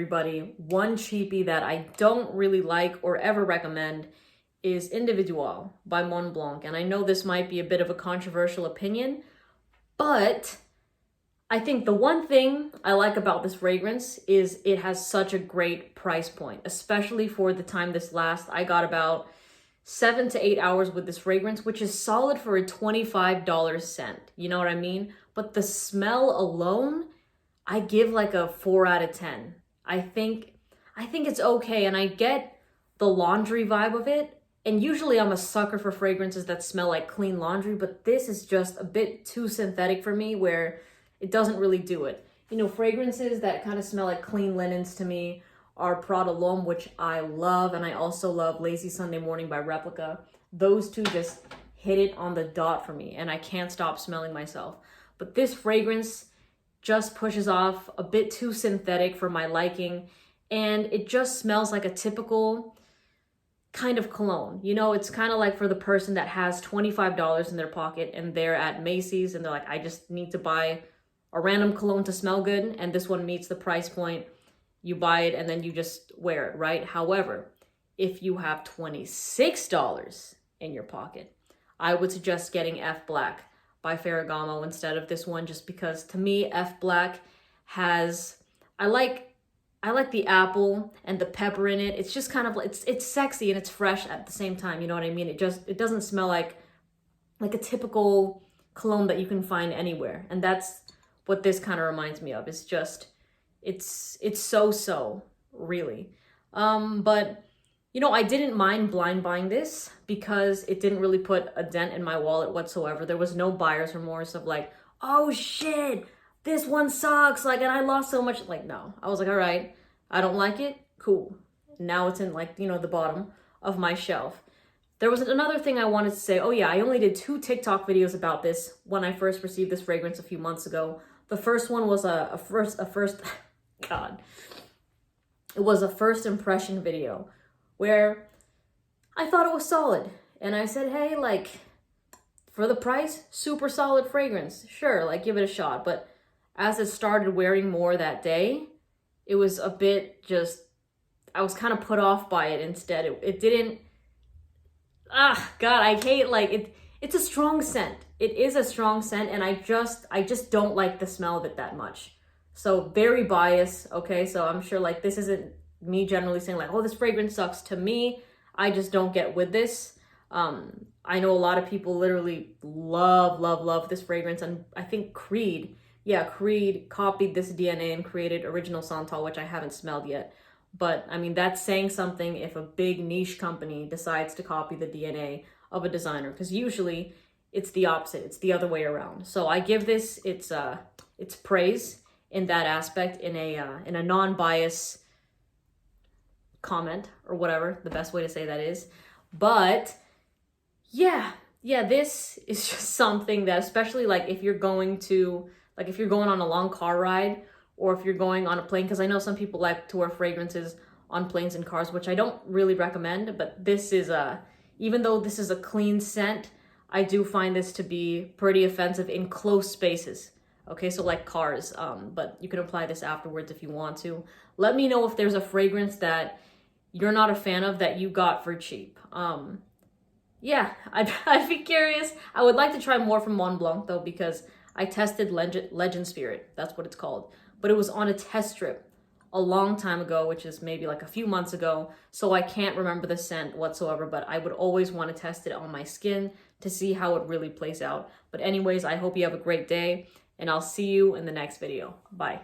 Everybody, one cheapie that I don't really like or ever recommend is Individual by Montblanc. And I know this might be a bit of a controversial opinion, but I think the one thing I like about this fragrance is it has such a great price point, especially for the time this lasts. I got about 7 to 8 hours with this fragrance, which is solid for a $25 scent. You know what I mean? But the smell alone, I give like a 4 out of 10. I think it's okay, and I get the laundry vibe of it. And usually I'm a sucker for fragrances that smell like clean laundry, but this is just a bit too synthetic for me where it doesn't really do it. You know, fragrances that kind of smell like clean linens to me are Prada L'Homme, which I love, and I also love Lazy Sunday Morning by Replica. Those two just hit it on the dot for me, and I can't stop smelling myself. But this fragrance just pushes off a bit too synthetic for my liking, and it just smells like a typical kind of cologne. You know, it's kind of like for the person that has $25 in their pocket and they're at Macy's and they're like, I just need to buy a random cologne to smell good, and this one meets the price point. You buy it and then you just wear it, right? However, if you have $26 in your pocket, I would suggest getting F Black by Ferragamo instead of this one, just because to me F Black has, I like the apple and the pepper in it. It's just kind of like it's sexy and it's fresh at the same time, you know what I mean? It doesn't smell like a typical cologne that you can find anywhere. And that's what this kind of reminds me of. It's just it's so really. But you know, I didn't mind blind buying this because it didn't really put a dent in my wallet whatsoever. There was no buyer's remorse of like, oh shit, this one sucks, like, and I lost so much. Like, no. I was like, all right, I don't like it, cool. Now it's in, like, you know, the bottom of my shelf. There was another thing I wanted to say. Oh yeah, I only did 2 TikTok videos about this when I first received this fragrance a few months ago. The first one was a first God. It was a first impression video where I thought it was solid. And I said, hey, like, for the price, super solid fragrance. Sure, like, give it a shot. But as it started wearing more that day, it was a bit just, I was kind of put off by it instead. It didn't, God, I hate, like, it's a strong scent. It is a strong scent, and I just don't like the smell of it that much. So very biased, okay? So I'm sure, like, this isn't me generally saying, like, oh, this fragrance sucks. To me, I just don't get with this. I know a lot of people literally love this fragrance, and I think Creed copied this DNA and created Original Santal, which I haven't smelled yet. But, I mean, that's saying something if a big niche company decides to copy the DNA of a designer, because usually it's the opposite. It's the other way around. So I give this its praise in that aspect, in a non-bias comment, or whatever the best way to say that is. But yeah, this is just something that, especially like if you're going on a long car ride, or if you're going on a plane, because I know some people like to wear fragrances on planes and cars, which I don't really recommend, but this is even though this is a clean scent, I do find this to be pretty offensive in close spaces. Okay, so like cars, but you can apply this afterwards if you want to. Let me know if there's a fragrance that you're not a fan of that you got for cheap. Yeah, I'd be curious. I would like to try more from Montblanc though, because I tested Legend Spirit, that's what it's called. But it was on a test strip a long time ago, which is maybe like a few months ago, so I can't remember the scent whatsoever, but I would always want to test it on my skin to see how it really plays out. But anyways, I hope you have a great day, and I'll see you in the next video. Bye.